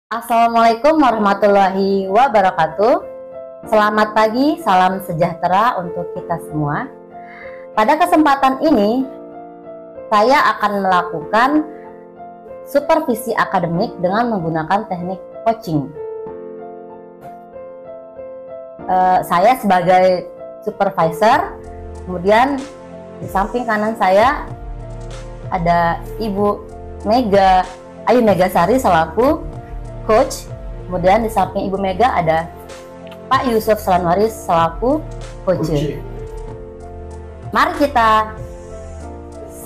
Assalamualaikum warahmatullahi wabarakatuh. Selamat pagi, salam sejahtera untuk kita semua. Pada kesempatan ini, saya akan melakukan supervisi akademik dengan menggunakan teknik coaching. Saya sebagai supervisor, kemudian di samping kanan saya ada Ibu Mega Ayu Megasari selaku coach, kemudian di samping Ibu Mega ada Pak Yusuf Selanwaris selaku coach. Mari kita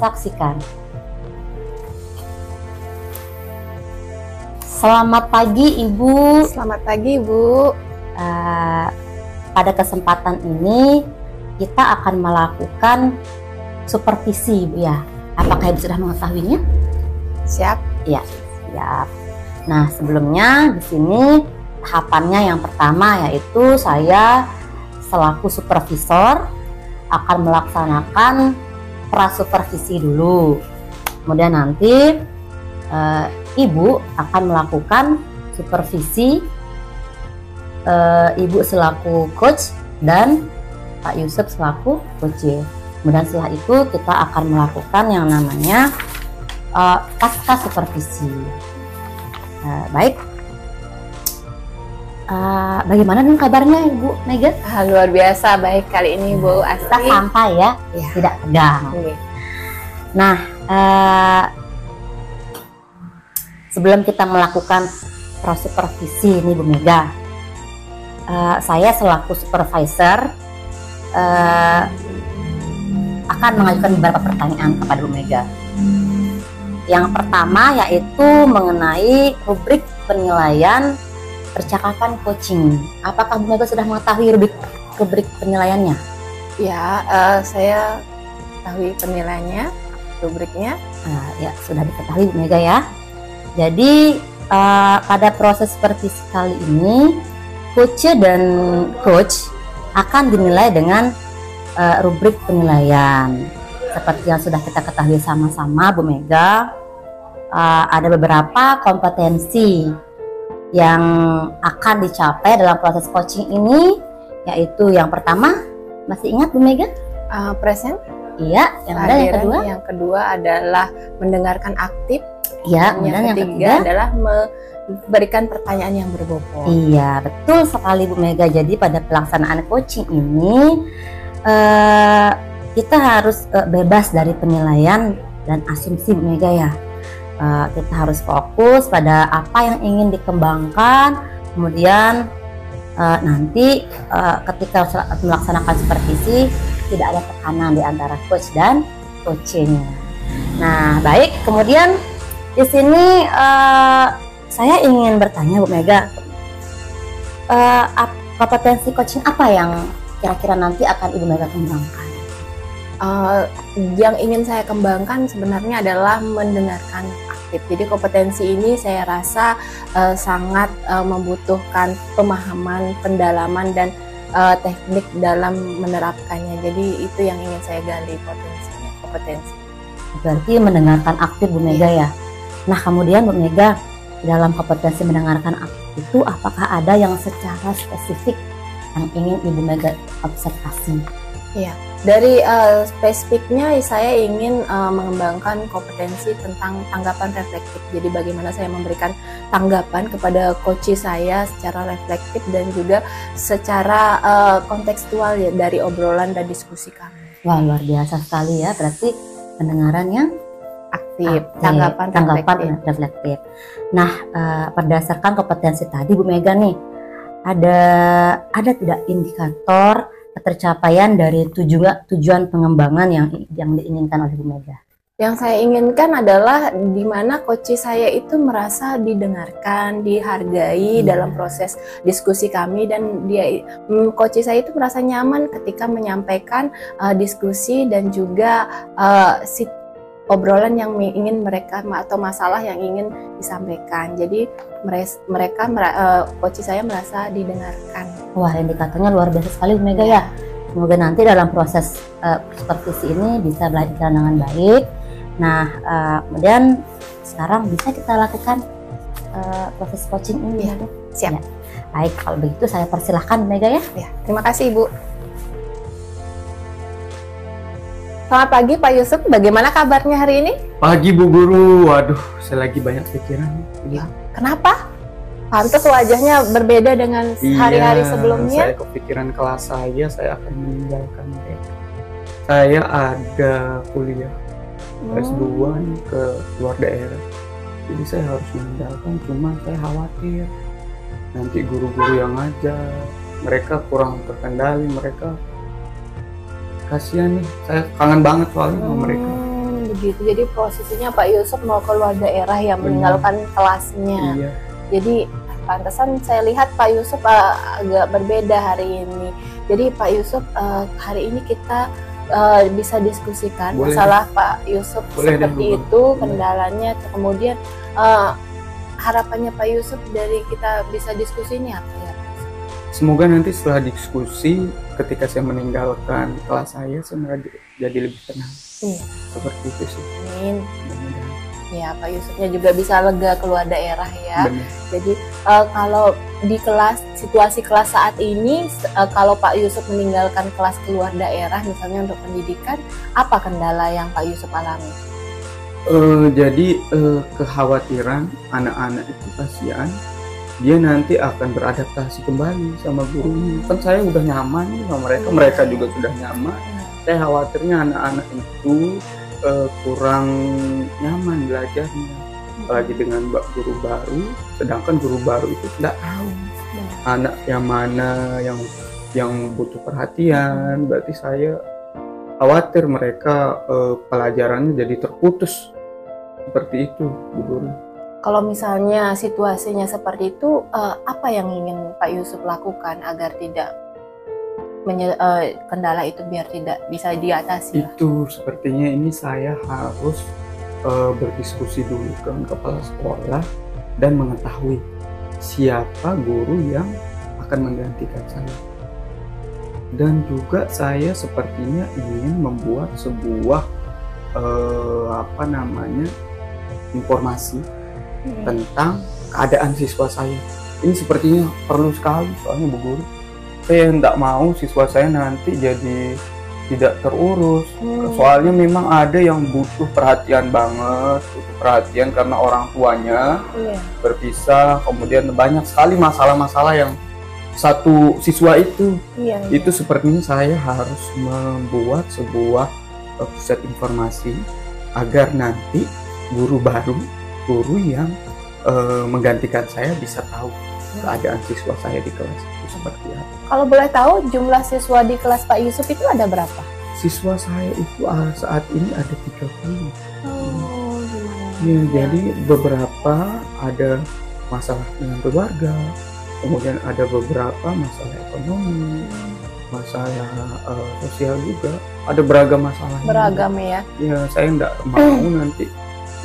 saksikan. Selamat pagi Ibu. Selamat pagi Ibu. Pada kesempatan ini kita akan melakukan supervisi Ibu ya. Apakah Ibu sudah mengetahuinya? Siap. Ya, siap. Nah, sebelumnya di sini tahapannya yang pertama yaitu saya selaku supervisor akan melaksanakan prasupervisi dulu. Kemudian nanti Ibu akan melakukan supervisi, Ibu selaku coach dan Pak Yusuf selaku coach. Kemudian setelah itu kita akan melakukan yang namanya pasca supervisi. Baik, bagaimana dengan kabarnya Ibu Mega? Luar biasa baik kali ini Bu Astri. Kita santai ya, tidak tegang. Nah, sebelum kita melakukan prasupervisi ini Bu Mega, saya selaku supervisor akan mengajukan beberapa pertanyaan kepada Bu Mega. Yang pertama yaitu mengenai rubrik penilaian percakapan coaching. Apakah Bu Mega sudah mengetahui rubrik penilaiannya? Ya, saya ketahui penilaiannya, rubriknya. Ya, sudah diketahui Bu Mega ya. Jadi pada proses supervisi kali ini, coach dan coach akan dinilai dengan rubrik penilaian. Seperti yang sudah kita ketahui sama-sama Bu Mega, ada beberapa kompetensi yang akan dicapai dalam proses coaching ini, yaitu yang pertama, masih ingat Bu Mega? Present. Iya, yang kedua? Yang kedua adalah mendengarkan aktif. Iya, yang ketiga adalah memberikan pertanyaan yang berbobot. Iya, betul sekali Bu Mega. Jadi pada pelaksanaan coaching ini kita harus bebas dari penilaian dan asumsi Bu Mega ya. Kita harus fokus pada apa yang ingin dikembangkan, kemudian nanti ketika melaksanakan supervisi tidak ada tekanan di antara coach dan coaching. Nah, baik, kemudian di sini saya ingin bertanya Bu Mega, kompetensi coaching apa yang kira-kira nanti akan Ibu Mega kembangkan? Yang ingin saya kembangkan sebenarnya adalah mendengarkan aktif. Jadi kompetensi ini saya rasa sangat membutuhkan pemahaman, pendalaman dan teknik dalam menerapkannya. Jadi itu yang ingin saya gali kompetensi. Berarti mendengarkan aktif Bu Mega ya. Nah, kemudian Bu Mega, dalam kompetensi mendengarkan aktif itu apakah ada yang secara spesifik yang ingin Ibu Mega observasi? Iya, dari spesifiknya saya ingin mengembangkan kompetensi tentang tanggapan reflektif. Jadi bagaimana saya memberikan tanggapan kepada coach saya secara reflektif dan juga secara kontekstual ya, dari obrolan dan diskusi kami. Wah, luar biasa sekali ya. Berarti pendengaran yang aktif, tanggapan reflektif. Nah, berdasarkan kompetensi tadi Bu Mega nih, ada tidak indikator ketercapaian dari tujuan pengembangan yang diinginkan oleh Bu Mega? Yang saya inginkan adalah di mana coach saya itu merasa didengarkan, dihargai dalam proses diskusi kami, dan coach saya itu merasa nyaman ketika menyampaikan diskusi dan juga obrolan yang ingin mereka atau masalah yang ingin disampaikan. Jadi coach saya merasa didengarkan. Wah, indikatornya luar biasa sekali Bu Mega ya. Semoga nanti dalam proses supervisi ini bisa berjalan dengan baik. Nah, kemudian sekarang bisa kita lakukan proses coaching ini. Iya, siap. Ya. Baik, kalau begitu saya persilahkan Mega ya. Ya, terima kasih Ibu. Selamat pagi Pak Yusuf, bagaimana kabarnya hari ini? Pagi Bu Guru, waduh saya lagi banyak pikiran. Ya. Kenapa? Pantas wajahnya berbeda dengan hari-hari sebelumnya. Saya kepikiran kelas saya akan meninggalkan mereka. Saya ada kuliah S2 nih ke luar daerah. Jadi saya harus meninggalkan, cuma saya khawatir nanti guru-guru yang ngajar mereka kurang terkendali, mereka kasihan nih, saya kangen banget soalnya sama mereka. Begitu, jadi posisinya Pak Yusuf mau keluar daerah yang meninggalkan kelasnya. Iya. Jadi pantesan saya lihat Pak Yusuf agak berbeda hari ini. Jadi Pak Yusuf, hari ini kita bisa diskusikan masalah Pak Yusuf seperti itu, kendalanya, kemudian harapannya Pak Yusuf dari kita bisa diskusi ini apa ya? Semoga nanti setelah diskusi, ketika saya meninggalkan kelas saya jadi lebih tenang. Seperti itu sih. Amin. Ya, Pak Yusufnya juga bisa lega keluar daerah ya. Benar. Jadi kalau di kelas, situasi kelas saat ini, kalau Pak Yusuf meninggalkan kelas keluar daerah, misalnya untuk pendidikan, apa kendala yang Pak Yusuf alami? Jadi kekhawatiran anak-anak itu kasihan, dia nanti akan beradaptasi kembali sama gurunya. Kan saya udah nyaman sama mereka, mereka juga sudah nyaman. Saya khawatirnya anak-anak itu kurang nyaman belajarnya, apalagi dengan guru baru. Sedangkan guru baru itu tidak tahu anak yang mana yang butuh perhatian. Berarti saya khawatir mereka pelajarannya jadi terputus seperti itu, Bu Guru. Kalau misalnya situasinya seperti itu, apa yang ingin Pak Yusuf lakukan agar tidak kendala itu biar tidak bisa diatasi? Itu sepertinya ini saya harus berdiskusi dulu dengan kepala sekolah dan mengetahui siapa guru yang akan menggantikan saya. Dan juga saya sepertinya ingin membuat sebuah informasi tentang keadaan siswa saya. Ini sepertinya perlu sekali soalnya Bu Guru. Saya tidak mau siswa saya nanti jadi tidak terurus. Soalnya memang ada yang butuh perhatian banget, butuh perhatian karena orang tuanya berpisah. Kemudian banyak sekali masalah-masalah yang satu siswa itu. Itu sepertinya saya harus membuat sebuah pusat informasi agar nanti guru baru, guru yang menggantikan saya bisa tahu keadaan siswa saya di kelas itu seperti apa. Kalau boleh tahu jumlah siswa di kelas Pak Yusuf itu ada berapa? Siswa saya itu saat ini ada 30. Ya, jadi beberapa ada masalah dengan keluarga, kemudian ada beberapa masalah ekonomi, masalah sosial juga, ada beragam masalah. Beragam ya. Ya, saya tidak mau nanti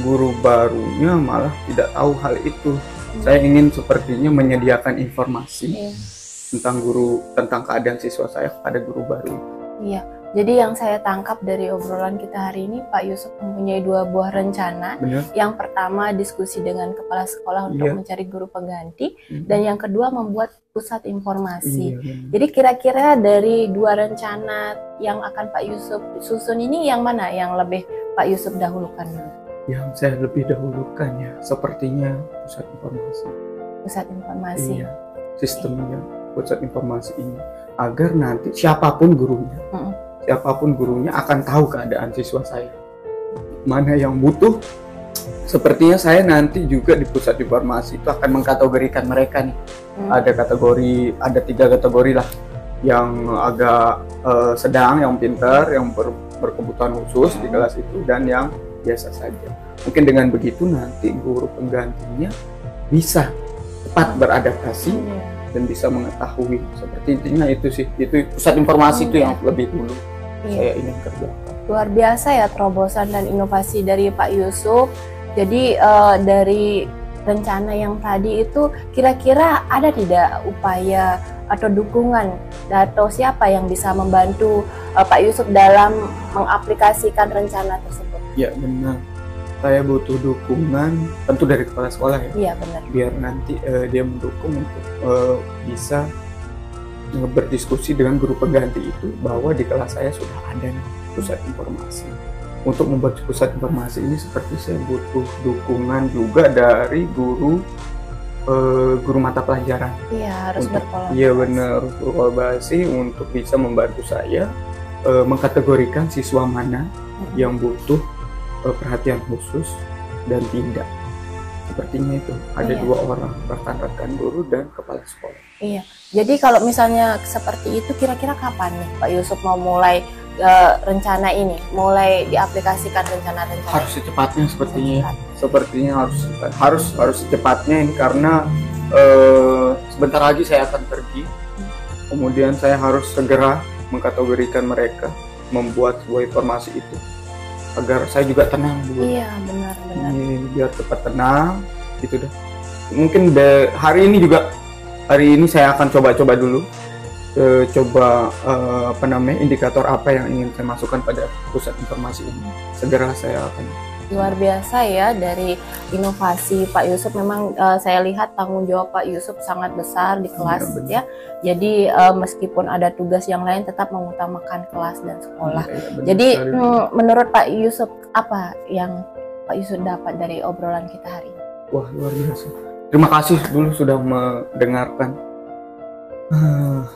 guru barunya malah tidak tahu hal itu. Saya ingin sepertinya menyediakan informasi tentang keadaan siswa saya kepada guru baru. Iya. Jadi yang saya tangkap dari obrolan kita hari ini, Pak Yusuf mempunyai 2 buah rencana. Benar. Yang pertama diskusi dengan kepala sekolah untuk mencari guru pengganti, dan yang kedua membuat pusat informasi. Jadi kira-kira dari 2 rencana yang akan Pak Yusuf susun ini, yang mana yang lebih Pak Yusuf dahulukan dulu? Yang saya lebih dahulukan ya, sepertinya pusat informasi. Pusat informasi. Iya, sistemnya pusat informasi ini agar nanti siapapun gurunya akan tahu keadaan siswa saya. Mana yang butuh. Sepertinya saya nanti juga di pusat informasi itu akan mengkategorikan mereka nih. Ada 3 kategori lah. Yang agak sedang, yang pintar, yang berkebutuhan khusus di kelas itu, dan yang biasa saja. Mungkin dengan begitu nanti guru penggantinya bisa cepat beradaptasi dan bisa mengetahui. Seperti intinya itu sih, itu pusat informasi itu yang lebih dulu saya ingin kerjakan. Luar biasa ya terobosan dan inovasi dari Pak Yusuf. Jadi dari rencana yang tadi itu kira-kira ada tidak upaya atau dukungan atau siapa yang bisa membantu Pak Yusuf dalam mengaplikasikan rencana tersebut? Ya benar. saya butuh dukungan tentu dari kepala sekolah ya. Iya benar. Biar nanti dia mendukung untuk bisa berdiskusi dengan guru pengganti itu bahwa di kelas saya sudah ada nih pusat informasi. Untuk membuat pusat informasi ini seperti saya butuh dukungan juga dari guru mata pelajaran. Iya, harus berkolaborasi. Iya benar, harus berkolaborasi untuk bisa membantu saya mengkategorikan siswa mana yang butuh perhatian khusus dan tidak. Sepertinya itu ada dua orang, rekan-rekan guru dan kepala sekolah. Iya. Jadi kalau misalnya seperti itu, kira-kira kapan nih Pak Yusuf mau mulai rencana ini, mulai diaplikasikan rencana-rencana? Harus secepatnya sepertinya harus secepatnya ini karena sebentar lagi saya akan pergi. Kemudian saya harus segera mengkategorikan mereka, membuat sebuah informasi itu agar saya juga tenang dulu. Iya benar. Biar cepat tenang gitu dah. Mungkin hari ini saya akan coba dulu indikator apa yang ingin saya masukkan pada pusat informasi ini. Segera saya akan. Luar biasa ya, dari inovasi Pak Yusuf. Memang saya lihat tanggung jawab Pak Yusuf sangat besar di kelas ya. Jadi meskipun ada tugas yang lain tetap mengutamakan kelas dan sekolah. Jadi menurut Pak Yusuf, apa yang Pak Yusuf dapat dari obrolan kita hari ini? Wah, luar biasa. Terima kasih dulu sudah mendengarkan.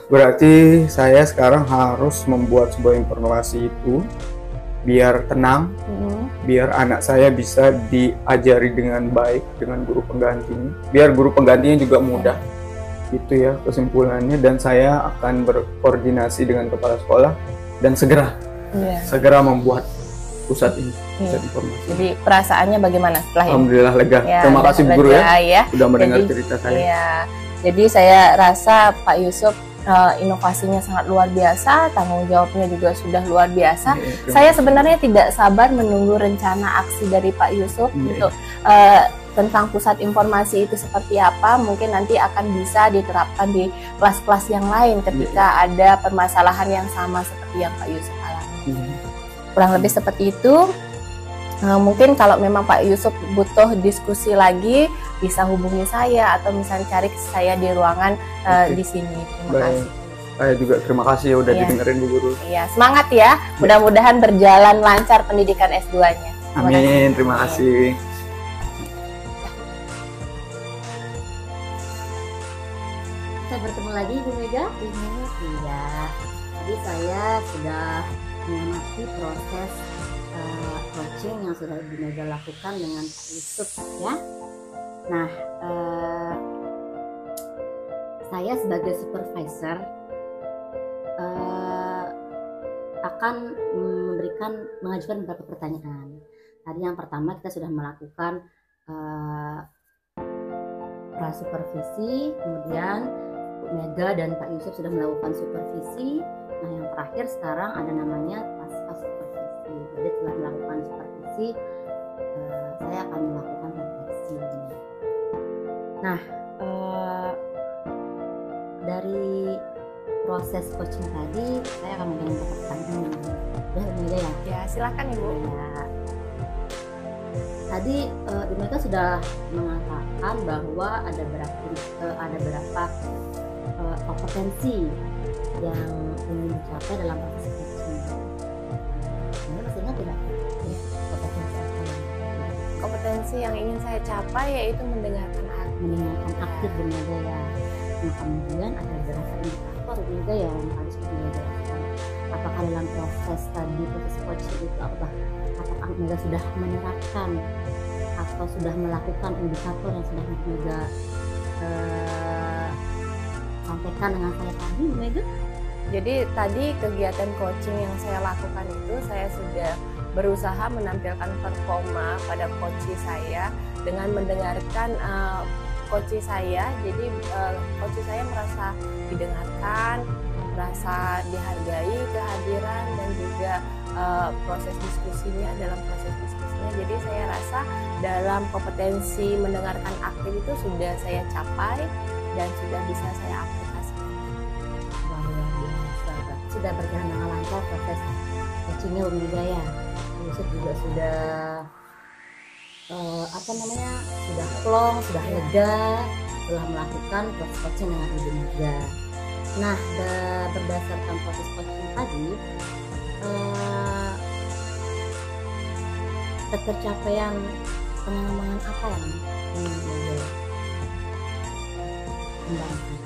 Berarti saya sekarang harus membuat sebuah informasi itu biar tenang, biar anak saya bisa diajari dengan baik dengan guru penggantinya, biar guru penggantinya juga mudah. Itu ya kesimpulannya, dan saya akan berkoordinasi dengan kepala sekolah dan segera membuat pusat ini, pusat informasi. Jadi perasaannya bagaimana setelah ini? Alhamdulillah lega. Ya, terima kasih Bu Guru ya, sudah mendengar cerita saya. Iya. Jadi saya rasa Pak Yusuf inovasinya sangat luar biasa, tanggung jawabnya juga sudah luar biasa. Saya sebenarnya tidak sabar menunggu rencana aksi dari Pak Yusuf untuk tentang pusat informasi itu seperti apa. Mungkin nanti akan bisa diterapkan di kelas-kelas yang lain ketika ada permasalahan yang sama seperti yang Pak Yusuf alami. Kurang lebih seperti itu. Mungkin kalau memang Pak Yusuf butuh diskusi lagi, bisa hubungi saya atau misalnya cari saya di ruangan di sini. Terima kasih. Saya juga terima kasih ya udah didengerin Bu Guru. Iya, semangat ya. Mudah-mudahan berjalan lancar pendidikan S2-nya. Amin, terima kasih. Kita bertemu lagi Bu Mega. Iya. Jadi saya sudah mengamati proses coaching yang sudah Bu Mega lakukan dengan Pak Yusuf ya. Nah, saya sebagai supervisor akan mengajukan beberapa pertanyaan. Tadi yang pertama kita sudah melakukan prasupervisi, kemudian Bu Mega dan Pak Yusuf sudah melakukan supervisi. Nah, yang terakhir sekarang ada namanya pasca supervisi. Jadi setelah melakukan supervisi, saya akan melakukan refleksi. Nah, dari proses coaching tadi, saya akan mengambil pertanyaan. Udah Bu Mega ya? Ya, silakan Ibu. Ya. Tadi Bu Mega sudah mengatakan bahwa ada berapa kompetensi yang ingin dicapai dalam proses coaching. Ini masih ingat tidak? Kompetensi yang ingin saya capai yaitu mendengarkan aktif Bu Mega ya. Nah, kemudian ada beberapa indikator Bu Mega yang harus Bu Mega lakukan. Apakah dalam proses coaching itu apakah Bu Mega sudah menerapkan atau sudah melakukan indikator yang sudah Bu Mega sampaikan dengan saya tadi Bu Mega? Jadi tadi kegiatan coaching yang saya lakukan itu saya sudah berusaha menampilkan performa pada coach saya dengan mendengarkan coach saya. Jadi coach saya merasa didengarkan, merasa dihargai kehadiran dan juga proses diskusinya. Jadi saya rasa dalam kompetensi mendengarkan aktif itu sudah saya capai dan sudah bisa saya aplikasikan. Luar biasa, sudah berjalan dengan lancar proses coachingnya Bu Mega ya. Yusuf juga sudah apa namanya, sudah plong, sudah lega setelah melakukan proses coaching dengan Ibu Mega. Nah, berdasarkan proses coaching tadi, tercapaian pengembangan apa yang ingin Mega kembangkan?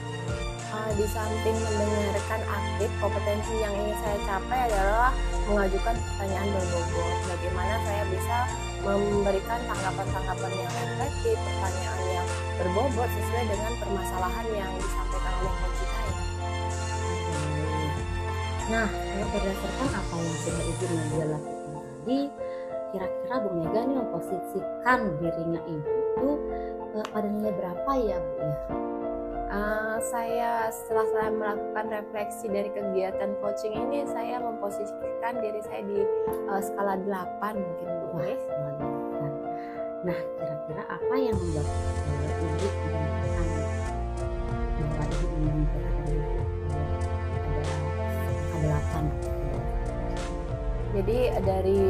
Di samping mendengarkan aktif, kompetensi yang ingin saya capai adalah mengajukan pertanyaan berbobot. Bagaimana saya bisa memberikan tanggapan-tanggapan yang reflektif, pertanyaan yang berbobot sesuai dengan permasalahan yang disampaikan oleh coach saya. Nah, kalau berdasarkan apa yang sudah Ibu Mega lakukan tadi, kira-kira Bu Mega nih memposisikan dirinya Ibu itu pada nilai berapa ya Bu ya? Setelah saya melakukan refleksi dari kegiatan coaching ini, saya memposisikan diri saya di skala 8 mungkin Bu. Wah, nah, kira-kira apa yang membuat Ibu mengatakan bahwa Ibu ingin berada pada 8? Jadi dari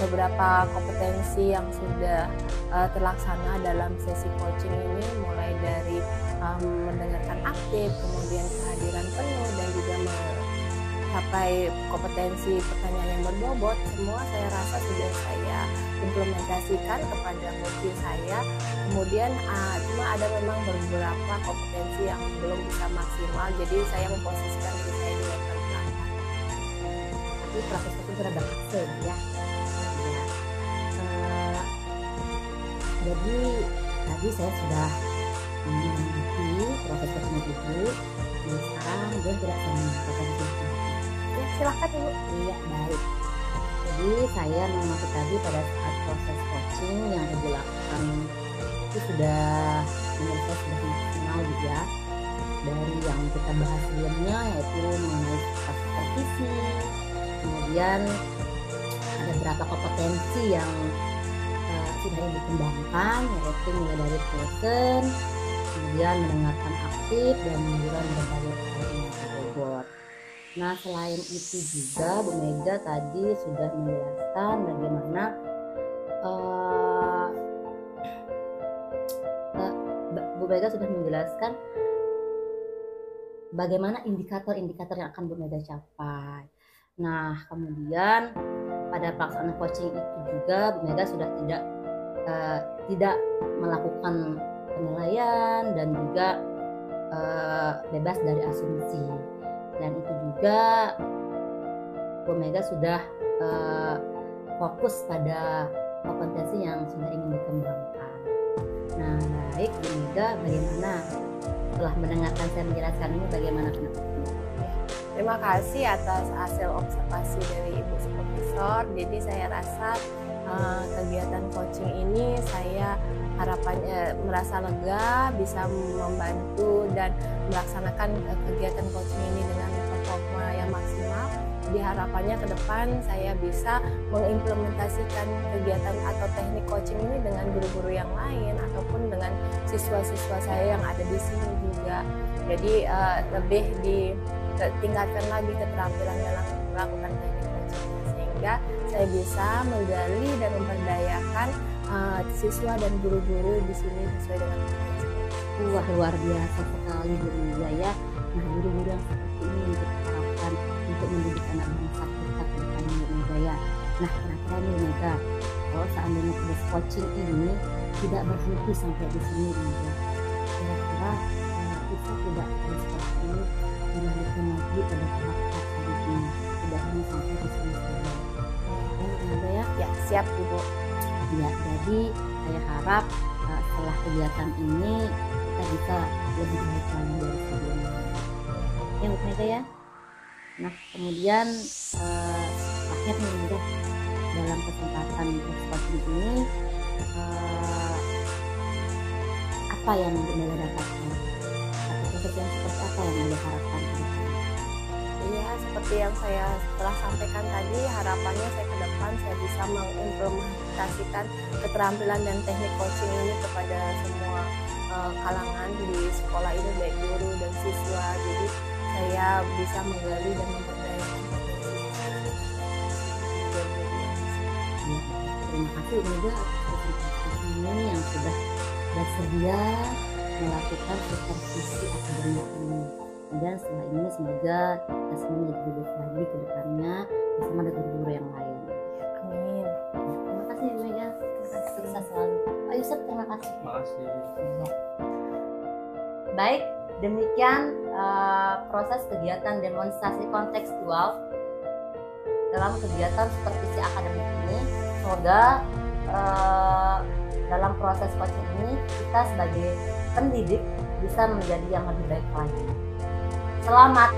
beberapa kompetensi yang sudah terlaksana dalam sesi coaching ini, mulai dari mendengarkan aktif, kemudian kehadiran penuh, dan juga mencapai kompetensi pertanyaan yang berbobot, semua saya rasa sudah saya implementasikan kepada coach saya. Kemudian cuma ada memang beberapa kompetensi yang belum bisa maksimal, jadi saya memposisikan diri saya di level 8. Tapi proses itu sudah berhasil ya. Jadi tadi saya sudah mengikuti proses coaching Ibu. Dan sekarang gue tidak sama kompetensi Ibu. Ya, silahkan Ibu. Iya, baik. Jadi saya mengaku tadi pada saat proses coaching yang Ibu lakukan itu sudah menurut saya sudah maksimal gitu ya. Dari yang kita bahas sebelumnya yaitu mengenai supervisi, kemudian ada beberapa kompetensi yang sudah Ibu kembangkan, yaitu mulai dari present, kemudian mendengarkan aktif, dan kemudian berbagai pertanyaan berbobot. Nah, selain itu juga Bu Mega tadi sudah menjelaskan bagaimana Bu Mega sudah menjelaskan bagaimana indikator-indikator yang akan Bu Mega capai. Nah, kemudian pada pelaksanaan coaching itu juga Bu Mega sudah tidak melakukan penilaian dan juga bebas dari asumsi. Dan itu juga Bu Mega sudah fokus pada kompetensi yang sudah ingin dikembangkan. Nah, baik Bu Mega, bagaimana setelah mendengarkan saya menjelaskan ini, bagaimana pendapatnya? Terima kasih atas hasil observasi dari Ibu Supervisor. Jadi saya rasa kegiatan coaching ini saya harapannya merasa lega, bisa membantu dan melaksanakan kegiatan coaching ini dengan performa yang maksimal. Di harapannya ke depan saya bisa mengimplementasikan kegiatan atau teknik coaching ini dengan guru-guru yang lain ataupun dengan siswa-siswa saya yang ada di sini juga. Jadi lebih ditingkatkan lagi keterampilan dalam melakukan teknik coaching, sehingga saya bisa menggali dan memberdayakan siswa dan guru-guru di sini sesuai dengan potensi. Wah, luar biasa sekali Bu Mega ya. Nah, guru-guru yang seperti ini yang kita harapkan untuk mendidik anak bangsa kita ke depannya Bu Mega ya. Nah, kira-kira nih Bu Mega, kalau seandainya proses coaching ini tidak berhenti sampai di sini Bu Mega, kira-kira bisa tidak proses coaching ini dilanjutkan lagi pada tahap selanjutnya, tidak hanya sampai di sini saja. Bu Mega ya? Ya, siap Ibu. Ya, jadi saya harap setelah kegiatan ini kita bisa lebih baik lagi dari sebelumnya. Ya Bu Mega ya. Nah, kemudian terakhir nih Bu Mega, dalam kesempatan coaching ini apa yang Bu Mega dapatkan? Proses yang seperti apa yang Mega harapkan? Iya, seperti yang saya telah sampaikan tadi, harapannya saya ke depan saya bisa mengimplementasikan keterampilan dan teknik coaching ini kepada semua kalangan di sekolah ini, baik guru dan siswa. Jadi saya bisa menggali dan memperdayakan potensi siswa. Terima kasih Bu Mega atas ini yang sudah bersedia melakukan supervisi akademik ini. Dan setelah ini semoga kita semua menjadi lebih baik lagi ke depannya bersama dengan guru yang lain. Amin. Terima kasih Bu Mega. Sukses selalu. Pak Yusuf, terima kasih. Terima kasih. Ya. Baik, demikian proses kegiatan demonstrasi kontekstual dalam kegiatan supervisi akademik ini. Semoga dalam proses coaching ini kita sebagai pendidik bisa menjadi yang lebih baik lagi. Selamat.